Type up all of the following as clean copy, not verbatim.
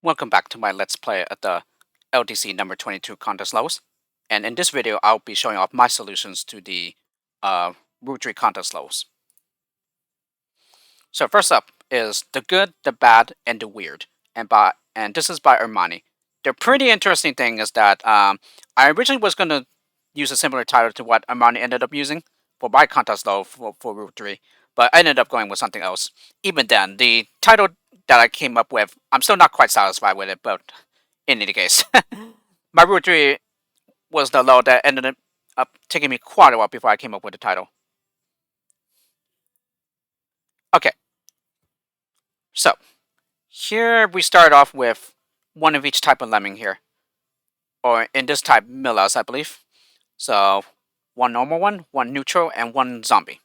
Welcome back to my Let's Play at the LDC number 22 contest levels. And in this video, I'll be showing off my solutions to the Route 3 contest levels. So first up is the good, the bad, and the weird. And this is by Armani. The pretty interesting thing is that I originally was going to use a similar title to what Armani ended up using for my contest level for Route 3, but I ended up going with something else. Even then, the title that I came up with, I'm still not quite satisfied with it, but in any case, my Route 3 was the level that ended up taking me quite a while before I came up with the title. Okay, so here we start off with one of each type of lemming here, or in this type, Millas, I believe. So one normal one neutral, and one zombie.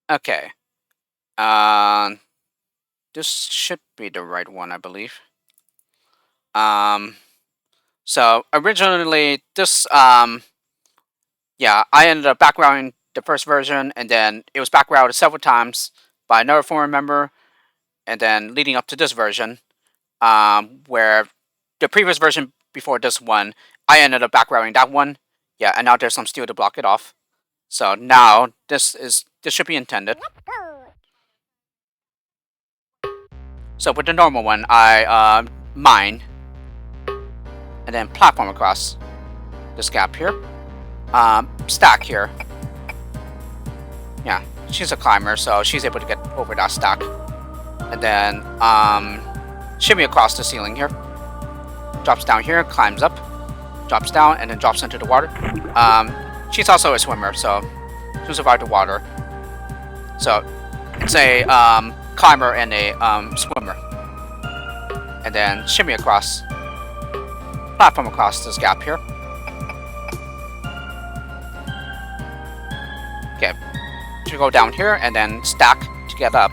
Okay, this should be the right one, I believe. So originally this yeah, I ended up backgrounding the first version, and then it was backgrounded several times by another forum member, and then leading up to this version, where the previous version before this one, I ended up backgrounding that one. Yeah, and now there's some steel to block it off. So now this should be intended. So with the normal one, I mine and then platform across this gap here. Stack here. Yeah, she's a climber, so she's able to get over that stack. And then shimmy across the ceiling here. Drops down here, climbs up, drops down, and then drops into the water. She's also a swimmer, so she'll survive the water. So it's a climber and a swimmer. And then shimmy across, platform across this gap here. Okay, to go down here and then stack to get up.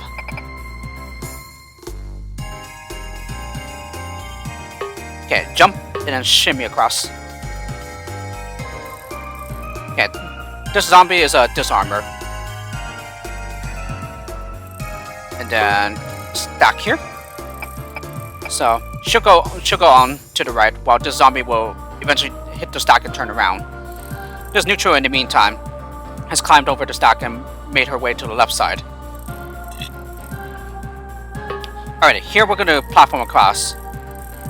Okay, jump and then shimmy across. Okay, this zombie is a disarmer. And then stack here. So she'll go on to the right, while this zombie will eventually hit the stack and turn around. This neutral, in the meantime, has climbed over the stack and made her way to the left side. Alright, here we're going to platform across.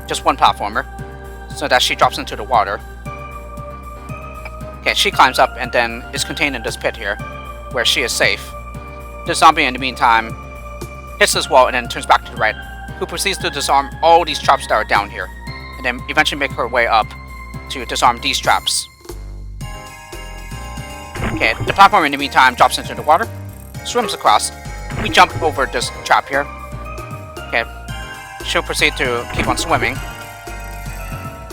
Just one platformer, so that she drops into the water. Okay, she climbs up and then is contained in this pit here, where she is safe. The zombie, in the meantime, hits this wall and then turns back to the right, who proceeds to disarm all these traps that are down here, and then eventually make her way up to disarm these traps. Okay, the platform in the meantime drops into the water, swims across. We jump over this trap here. Okay, she'll proceed to keep on swimming.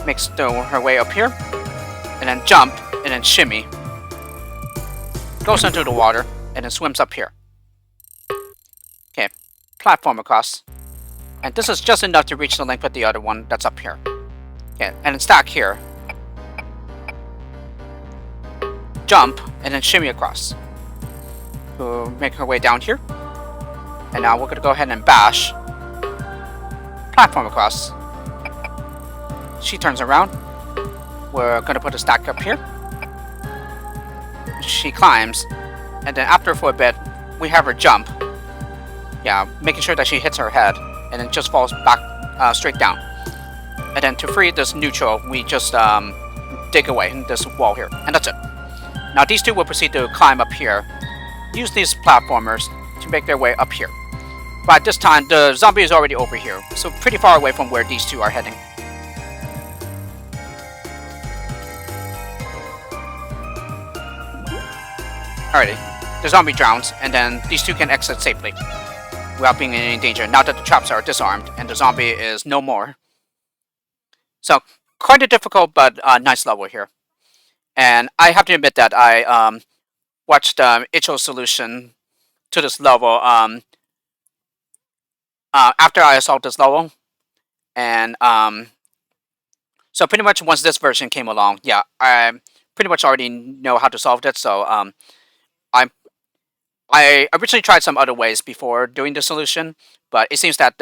Makes her way up here, and then jump, and then shimmy. Goes into the water, and then swims up here. Okay, platform across. And this is just enough to reach the link with the other one that's up here. Okay, and then stack here. Jump, and then shimmy across. To make her way down here. And now we're going to go ahead and bash. Platform across. She turns around. We're going to put a stack up here. She climbs. And then after for a bit, we have her jump. Yeah, making sure that she hits her head. And then just falls back straight down. And then to free this neutral, we just dig away this wall here. And that's it. Now these two will proceed to climb up here. Use these platformers to make their way up here. But this time, the zombie is already over here, so pretty far away from where these two are heading. Alrighty, the zombie drowns, and then these two can exit safely without being in any danger, now that the traps are disarmed and the zombie is no more. So, quite a difficult but nice level here. And I have to admit that I watched Icho's solution to this level after I assaulted this level, and so pretty much once this version came along, yeah, I pretty much already know how to solve it. So I originally tried some other ways before doing the solution, but it seems that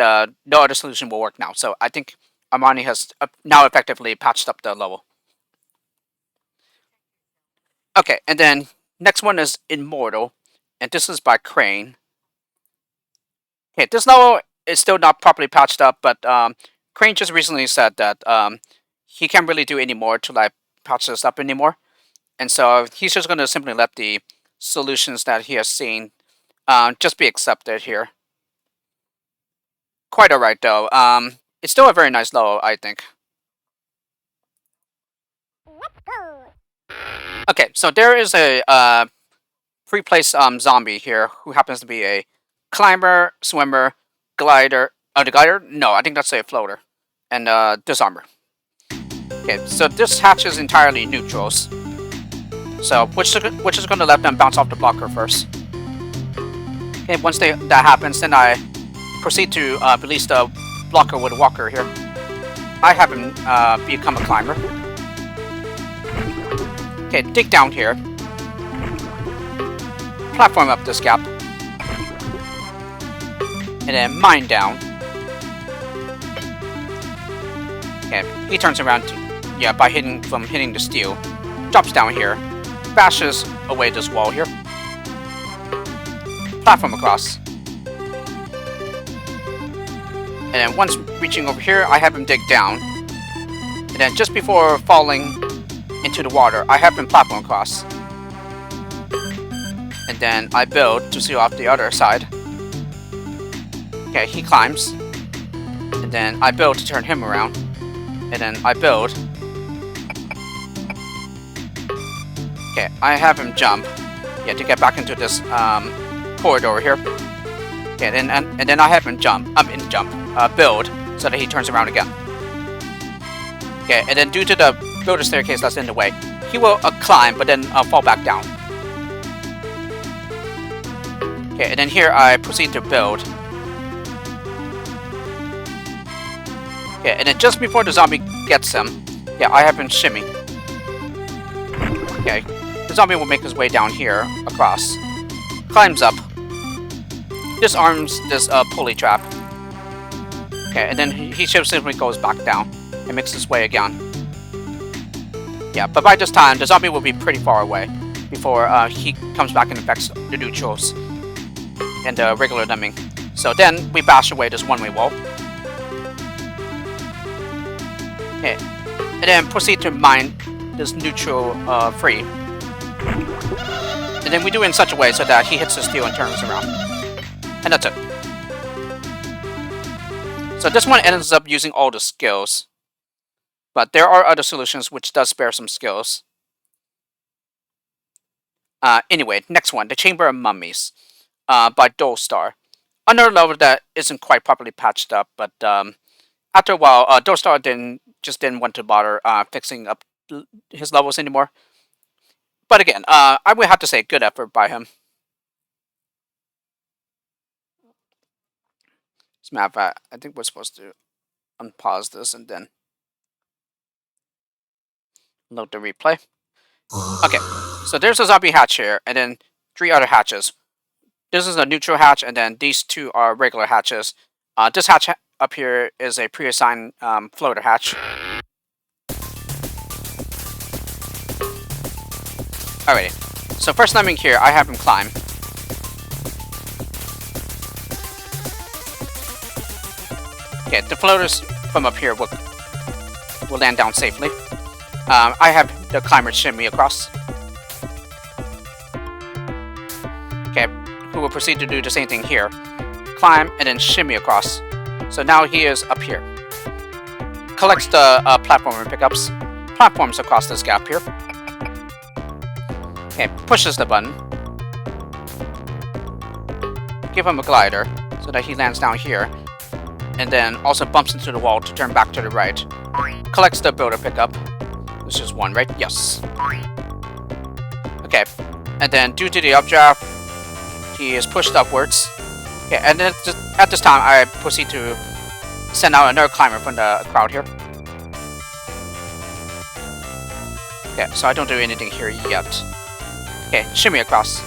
no other solution will work now. So I think Armani has now effectively patched up the level. Okay, and then next one is Immortal, and this is by Crane. Okay, this level is still not properly patched up, but Crane just recently said that he can't really do any more to like patch this up anymore, and so he's just going to simply let the solutions that he has seen just be accepted here. Quite alright though. It's still a very nice level, I think. Okay, so there is a pre-placed zombie here who happens to be a climber, swimmer, glider. Oh, the glider? No, I think that's a floater, and disarmor. Okay, so this hatch is entirely neutrals. So which is going to let them bounce off the blocker first. Okay, once that happens, then I proceed to release the blocker with a walker here. I have him become a climber. Okay, dig down here. Platform up this gap. And then mine down. Okay, he turns around to, by hitting the steel. Drops down here. Bashes away this wall here. Platform across. And then once reaching over here, I have him dig down. And then just before falling into the water, I have him platform across. And then I build to seal off the other side. Okay, he climbs. And then I build to turn him around. And then I build. Okay, I have him jump. Yeah, to get back into this corridor here. Okay, and then I have him build so that he turns around again. Okay, and then due to the builder staircase that's in the way, he will climb, but then fall back down. Okay, and then here I proceed to build. Okay, and then just before the zombie gets him, yeah, I have him shimmy. Okay, the zombie will make his way down here, across. Climbs up. Disarms this pulley trap. Okay, and then he just simply goes back down and makes his way again. Yeah, but by this time, the zombie will be pretty far away before he comes back and infects the neutrals and the regular lemming. So then we bash away this one-way wall. Okay, and then proceed to mine this neutral free. And then we do it in such a way so that he hits the steel and turns around. And that's it. So this one ends up using all the skills. But there are other solutions which does spare some skills. Anyway, next one, the Chamber of Mummies by Dolstar. Another level that isn't quite properly patched up, but after a while, Dolstar just didn't want to bother fixing up his levels anymore. But again, I would have to say good effort by him. As a matter of fact, I think we're supposed to unpause this and then load the replay. Okay, so there's a zombie hatch here, and then 3 other hatches. This is a neutral hatch, and then these 2 are regular hatches. This hatch up here is a pre-assigned floater hatch. Alrighty, so first lemming here, I have him climb. Okay, the floaters from up here will land down safely. I have the climber shimmy across. Okay, who will proceed to do the same thing here. Climb and then shimmy across. So now he is up here. Collects the platformer pickups. Platforms across this gap here. Okay, pushes the button. Give him a glider so that he lands down here. And then also bumps into the wall to turn back to the right. Collects the builder pickup. This is 1, right? Yes. Okay, and then due to the updraft, he is pushed upwards. Okay, and then at this time, I proceed to send out another climber from the crowd here. Okay, so I don't do anything here yet. Okay, shimmy across.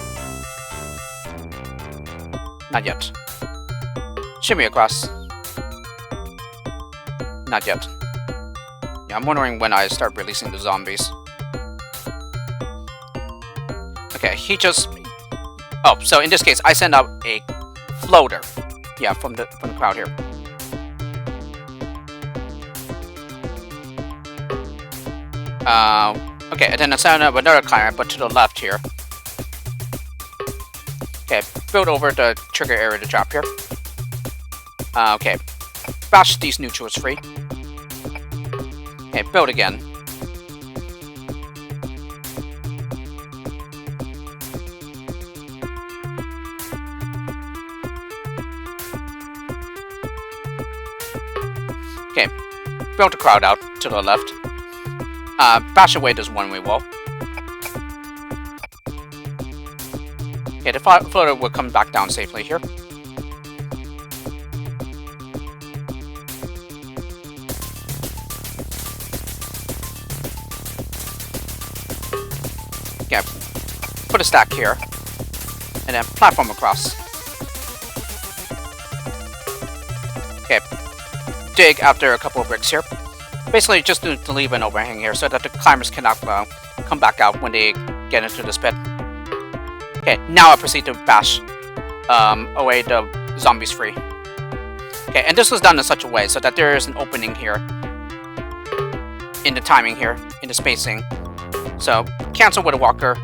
Not yet. Shimmy across. Not yet. Yeah, I'm wondering when I start releasing the zombies. Okay, he just... Oh, so in this case, I send out a floater. Yeah, from the crowd here. Okay, and then I send out another climber, but to the left here. Okay, build over the trigger area to drop here. Okay, bash these neutrals free. Okay, build again. Okay, build the crowd out to the left. Bash away this one-way wall. Okay, the floater will come back down safely here. Okay, put a stack here, and then platform across. Okay, dig after a couple of bricks here. Basically, just to leave an overhang here so that the climbers cannot come back out when they get into this pit. Okay, now I proceed to bash away the zombies free. Okay, and this was done in such a way so that there is an opening here in the timing here, in the spacing. So, cancel with a walker,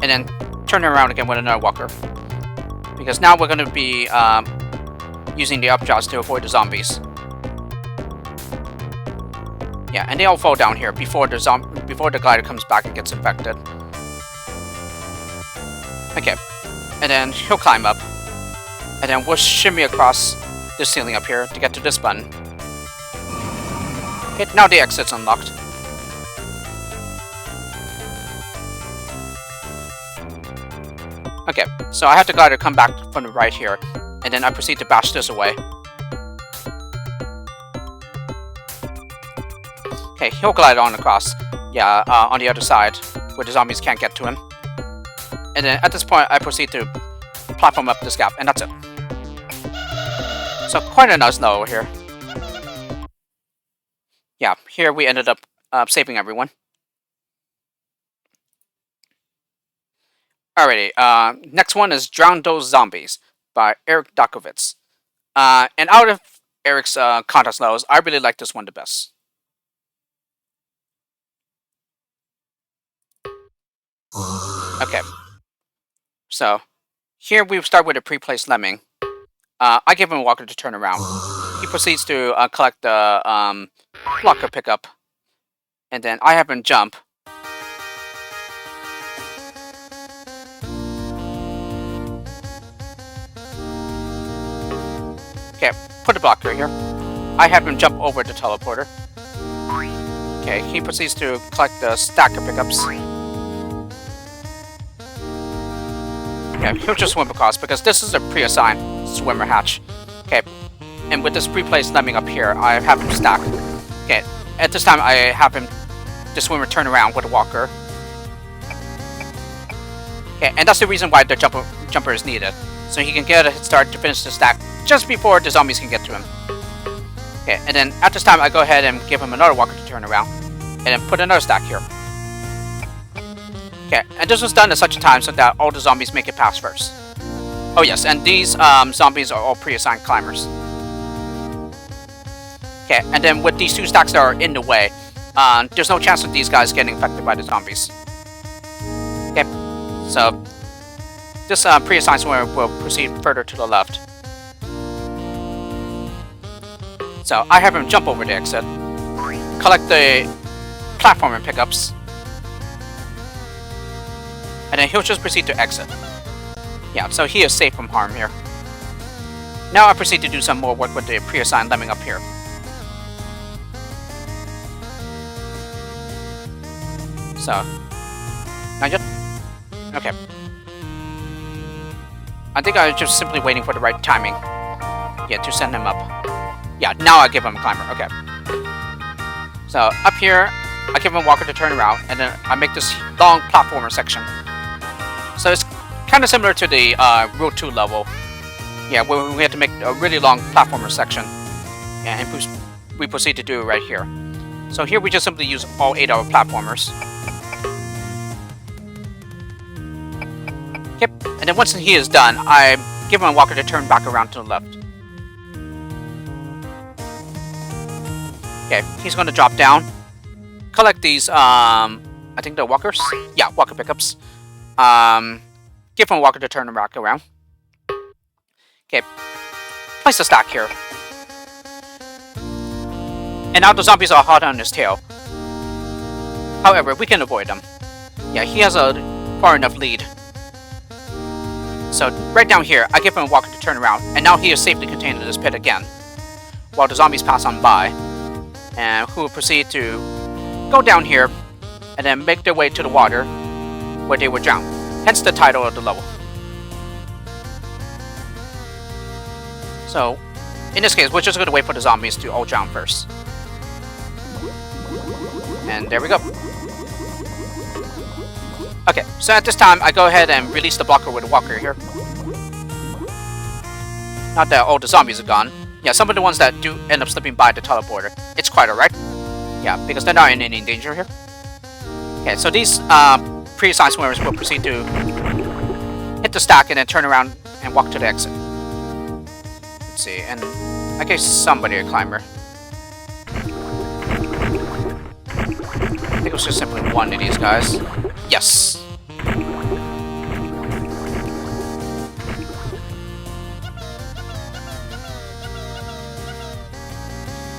and then turn it around again with another walker. Because now we're going to be using the updraws to avoid the zombies. Yeah, and they all fall down here before the glider comes back and gets infected. Okay, and then he'll climb up, and then we'll shimmy across this ceiling up here to get to this button. Okay, now the exit's unlocked. Okay, so I have the glider come back from the right here, and then I proceed to bash this away. Okay, he'll glide on across, yeah, on the other side, where the zombies can't get to him. And then at this point, I proceed to platform up this gap, and that's it. So quite a nice level here. Yeah, here we ended up saving everyone. Alrighty, next one is Drown Those Zombies by Eric Dakovitz. And out of Eric's contest levels, I really like this one the best. Okay, so here we start with a pre-placed lemming. I give him a walker to turn around. He proceeds to collect the blocker pickup, and then I have him jump. Okay, put the blocker here. I have him jump over the teleporter. Okay, he proceeds to collect the stack of pickups. Yeah, he'll just swim across because this is a pre-assigned swimmer hatch. Okay, and with this pre-placed lemming up here, I have him stack. Okay, at this time I have him, the swimmer, turn around with a walker. Okay, and that's the reason why the jumper is needed, so he can get a head start to finish the stack just before the zombies can get to him. Okay, and then at this time I go ahead and give him another walker to turn around, and then put another stack here. Okay, and this was done at such a time so that all the zombies make it past first. Oh yes, and these zombies are all pre-assigned climbers. Okay, and then with these two stacks that are in the way, there's no chance of these guys getting infected by the zombies. Okay, so this pre-assigned swimmer will proceed further to the left. So I have him jump over the exit, collect the platform and pickups, and then he'll just proceed to exit. Yeah, so he is safe from harm here. Now I proceed to do some more work with the pre-assigned lemming up here. So, not yet? Okay. I think I was just simply waiting for the right timing. Yeah, to send him up. Yeah, now I give him a climber. Okay. So, up here, I give him a walker to turn around, and then I make this long platformer section. So it's kind of similar to the Road 2 level. Yeah, where we had to make a really long platformer section. Yeah, and we proceed to do it right here. So here we just simply use all 8 of our platformers. Yep, and then once he is done, I give him a walker to turn back around to the left. Okay, he's going to drop down, collect these, I think they're walkers? Yeah, walker pickups. Give him a walker to turn back around. Okay, place the stack here. And now the zombies are hot on his tail. However, we can avoid them. Yeah, he has a far enough lead. So, right down here, I give him a walker to turn around, and now he is safely contained in this pit again, while the zombies pass on by, and who will proceed to go down here, and then make their way to the water, where they would drown. Hence the title of the level. So, in this case, we're just going to wait for the zombies to all drown first. And there we go. Okay, so at this time, I go ahead and release the blocker with a walker here. Not that all the zombies are gone. Yeah, some of the ones that do end up slipping by the teleporter. It's quite alright. Yeah, because they're not in any danger here. Okay, so these pre-assigned swimmers will proceed to hit the stack and then turn around and walk to the exit. Let's see, and I guess somebody a climber. I think it was just simply one of these guys. Yes!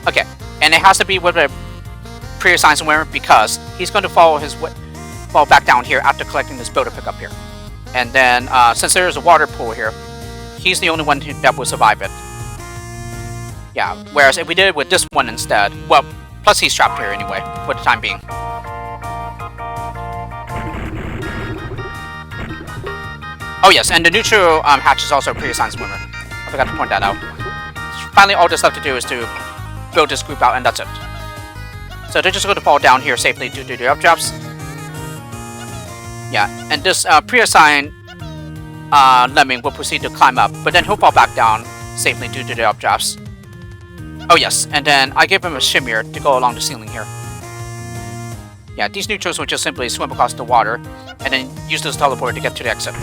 Okay, and it has to be with a pre-assigned swimmer because he's going to fall back down here after collecting this builder pickup here. And then, since there is a water pool here, he's the only one that will survive it. Yeah, whereas if we did it with this one instead, well, plus he's trapped here anyway, for the time being. Oh yes, and the neutral hatch is also a pre-assigned swimmer. I forgot to point that out. Finally, all that's left to do is to build this group out, and that's it. So they're just going to fall down here safely due to the updrafts. Yeah, and this pre-assigned lemming will proceed to climb up, but then he'll fall back down safely due to the updrafts. Oh yes, and then I give him a shimmer to go along the ceiling here. Yeah, these neutrals will just simply swim across the water, and then use this teleport to get to the exit.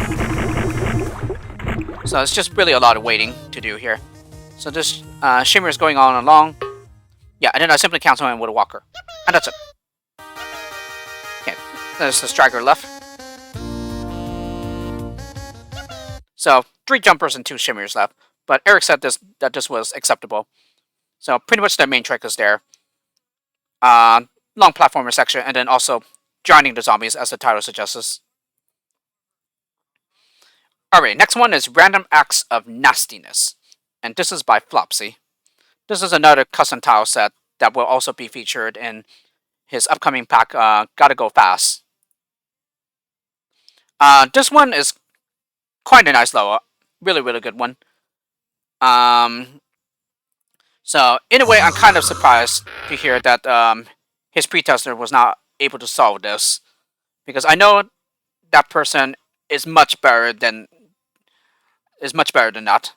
So it's just really a lot of waiting to do here. So this shimmer is going on along. Yeah, and then I simply cancel him with a walker. And that's it. Okay, there's the striker left. So, 3 jumpers and 2 shimmers left. But Eric said that this was acceptable. So, pretty much the main trick is there. Long platformer section, and then also joining the zombies, as the title suggests. Alright, next one is Random Acts of Nastiness. And this is by Flopsy. This is another custom tile set that will also be featured in his upcoming pack, Gotta Go Fast. This one is quite a nice level. Really, really good one. So, in a way, I'm kind of surprised to hear that his pre-tester was not able to solve this. Because I know that person is much better than that.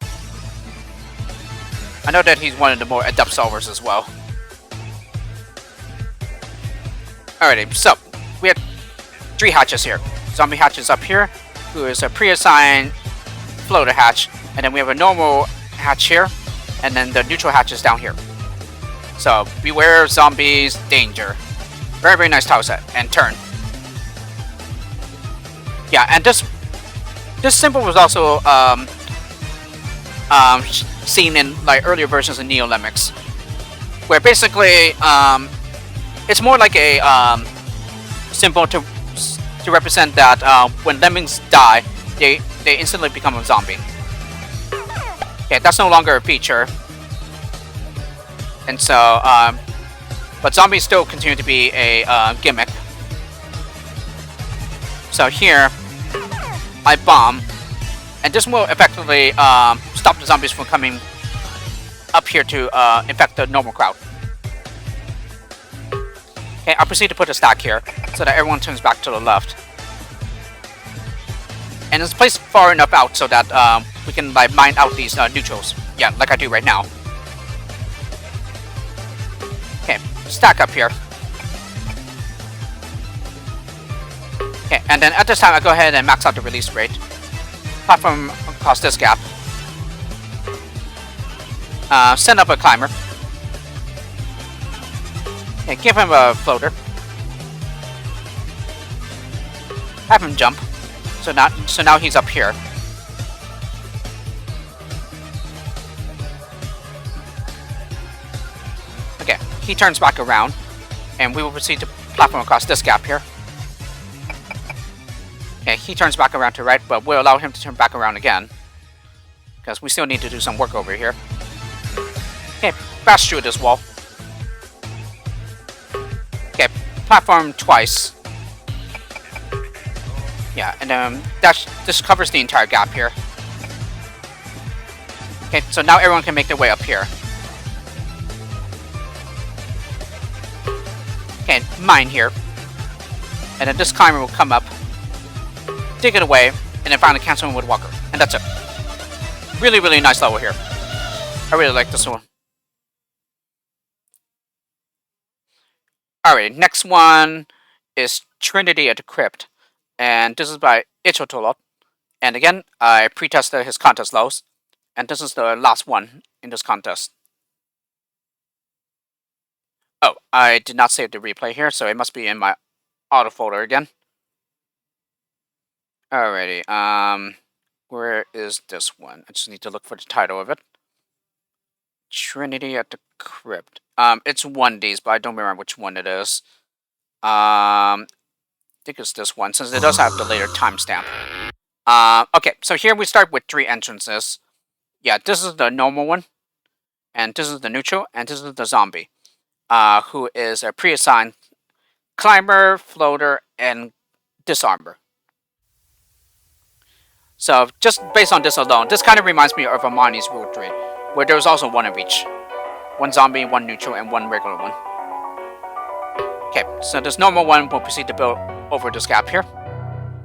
I know that he's one of the more adept solvers as well. Alrighty, so we have 3 hatches here. Zombie hatch is up here, who is a pre-assigned floater hatch, and then we have a normal hatch here, and then the neutral hatch is down here. So beware zombies, danger. Very, very nice tile set, and turn. Yeah, and this symbol was also seen in like earlier versions of Neo Lemix, where basically it's more like a symbol to represent that when lemmings die, they instantly become a zombie. Okay, that's no longer a feature, and so but zombies still continue to be a gimmick. So here I bomb, and this will effectively stop the zombies from coming up here to infect the normal crowd. Okay, I'll proceed to put a stack here so that everyone turns back to the left. And it's placed far enough out so that we can like mine out these neutrals. Yeah, like I do right now. Okay, stack up here. Okay, and then at this time I go ahead and max out the release rate. Platform across this gap. Send up a climber. Okay, give him a floater. Have him jump. So now he's up here. Okay, he turns back around, and we will proceed to platform across this gap here. Okay, he turns back around to right, but we'll allow him to turn back around again, because we still need to do some work over here. Okay, bash through this wall. Okay, platform twice. Yeah, and this covers the entire gap here. Okay, so now everyone can make their way up here. Okay, mine here. And then this climber will come up, dig it away, and then finally cancel him with Walker. And that's it. Really, really nice level here. I really like this one. Alright, next one is Trinity at the Crypt. And this is by Ichotolot. And again, I pre-tested his contest lows. And this is the last one in this contest. Oh, I did not save the replay here, so it must be in my auto folder again. Alrighty, where is this one? I just need to look for the title of it. Trinity at the Crypt. It's one of these, but I don't remember which one it is. I think it's this one, since it does have the later timestamp. Okay, so here we start with 3 entrances. Yeah, this is the normal one, and this is the neutral, and this is the zombie, who is a pre-assigned climber, floater, and disarmer. So, just based on this alone, this kind of reminds me of Armani's Rule 3, where there was also one of each. One zombie, one neutral, and one regular one. Okay, so this normal one will proceed to build over this gap here.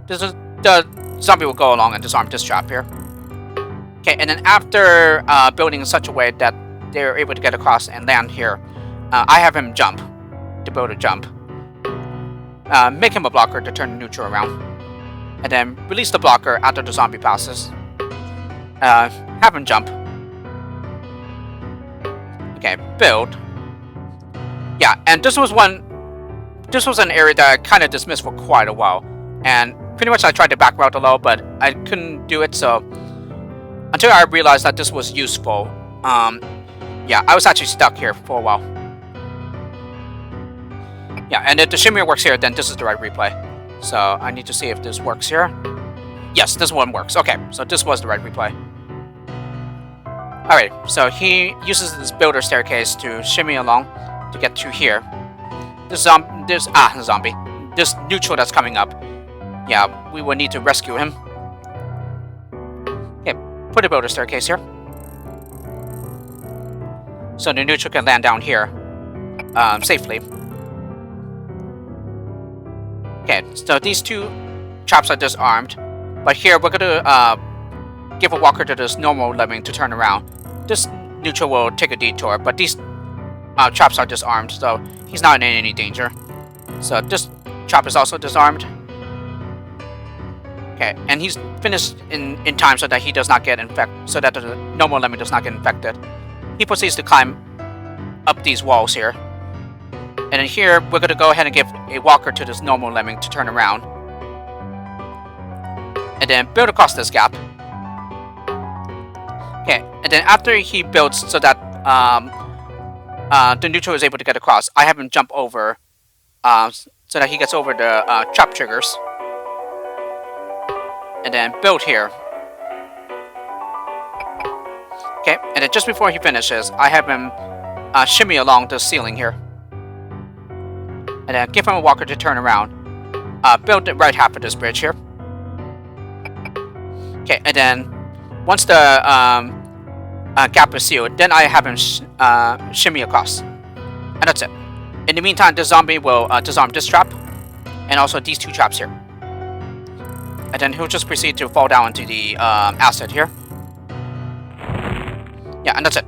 This is the zombie will go along and disarm this trap here. Okay, and then after building in such a way that they're able to get across and land here, I have him jump to build a jump. Make him a blocker to turn the neutral around, and then release the blocker after the zombie passes. Have him jump. Okay, build. Yeah, and this was an area that I kind of dismissed for quite a while, and pretty much I tried to back route the low, but I couldn't do it, so until I realized that this was useful, yeah, I was actually stuck here for a while. Yeah, and if the shimmy works here, then this is the right replay. So I need to see if this works here. Yes, this one works. Okay, so this was the right replay. Alright, so he uses this builder staircase to shimmy along to get to here. This zombie. This neutral that's coming up. Yeah, we will need to rescue him. Okay, put a builder staircase here. So the neutral can land down here safely. Okay, so these 2 traps are disarmed. But here we're going to give a walker to this normal lemming to turn around. This neutral will take a detour, but these traps are disarmed, so he's not in any danger. So this trap is also disarmed. Okay, and he's finished in time so that he does not get infected, so that the normal lemming does not get infected. He proceeds to climb up these walls here. And then here, we're going to go ahead and give a walker to this normal lemming to turn around. And then build across this gap. Okay, and then after he builds so that the neutral is able to get across, I have him jump over so that he gets over the trap triggers. And then build here. Okay, and then just before he finishes, I have him shimmy along the ceiling here. And then give him a walker to turn around. Build the right half of this bridge here. Okay, and then once the gap is sealed, then I have him shimmy across. And that's it. In the meantime, the zombie will disarm this trap and also these two traps here. And then he'll just proceed to fall down into the acid here. Yeah, and that's it.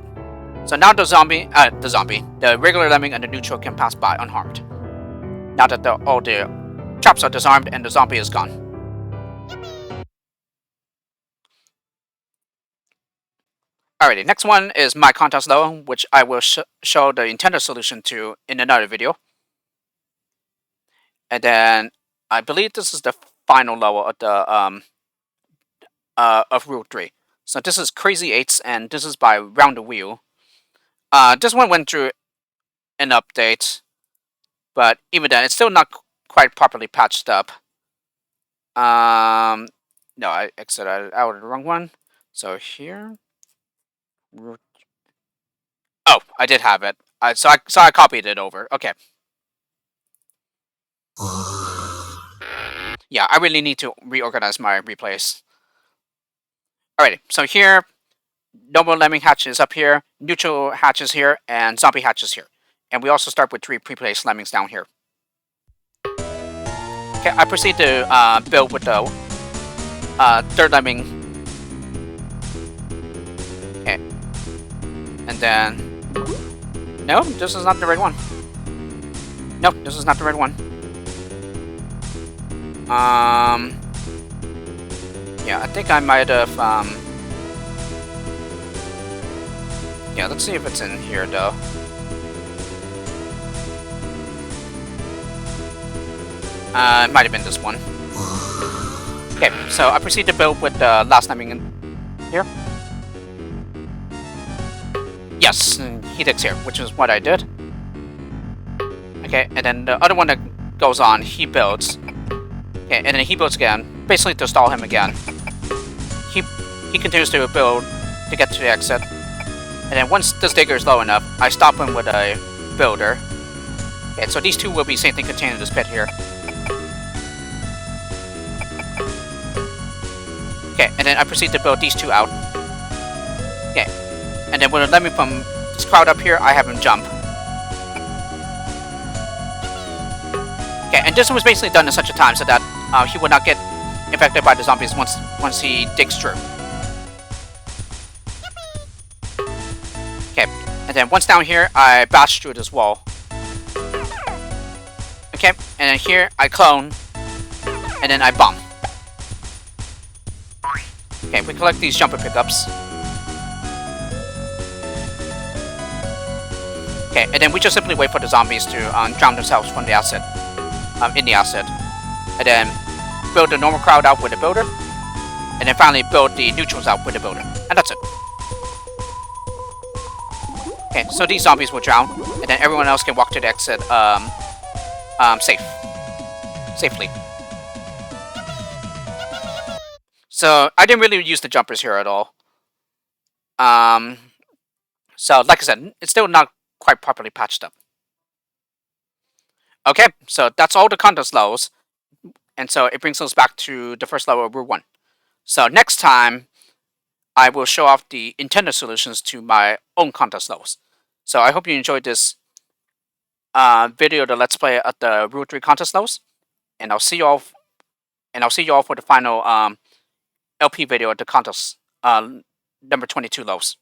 So now the regular lemming and the neutral can pass by unharmed. Now that all the traps are disarmed and the zombie is gone. Alrighty, next one is my contest level, which I will show the intended solution to in another video. And then I believe this is the final level of the of Rule 3. So this is Crazy Eights, and this is by Round the Wheel. This one went through an update, but even then, it's still not quite properly patched up. No, I exited out of the wrong one. So here, oh, I did have it. So I copied it over. Okay. Yeah, I really need to reorganize my replays. Alrighty, so here, normal lemming hatch is up here, neutral hatch is here, and zombie hatch is here. And we also start with 3 pre-placed lemmings down here. Okay, I proceed to build with the third lemming. Okay. And then... No, this is not the right one. No, this is not the right one. Yeah, I think I might have, yeah, let's see if it's in here, though. It might have been this one. Okay, so I proceed to build with the last lemming in here. Yes, he digs here, which is what I did. Okay, and then the other one that goes on, he builds. Okay, and then he builds again, basically to stall him again. He continues to build to get to the exit. And then once this digger is low enough, I stop him with a builder. Okay, so these two will be safely contained in this pit here. Okay, and then I proceed to build these two out. Okay, and then with a lemming from this crowd up here, I have him jump. Okay, and this was basically done in such a time so that he would not get infected by the zombies once he digs through. Okay, and then once down here, I bash through this wall. Okay, and then here I clone, and then I bomb. Okay, we collect these jumper pickups. Okay, and then we just simply wait for the zombies to drown themselves from the acid, in the acid. And then build the normal crowd out with the builder. And then finally build the neutrals out with the builder. And that's it. Okay, so these zombies will drown. And then everyone else can walk to the exit safely. So I didn't really use the jumpers here at all. So like I said, it's still not quite properly patched up. Okay, so that's all the contest levels. And so it brings us back to the first level of Rule 1. So next time, I will show off the intended solutions to my own contest levels. So I hope you enjoyed this video, the Let's Play at the Rule 3 contest levels. And I'll see you all for the final LP video at the contest number 22 levels.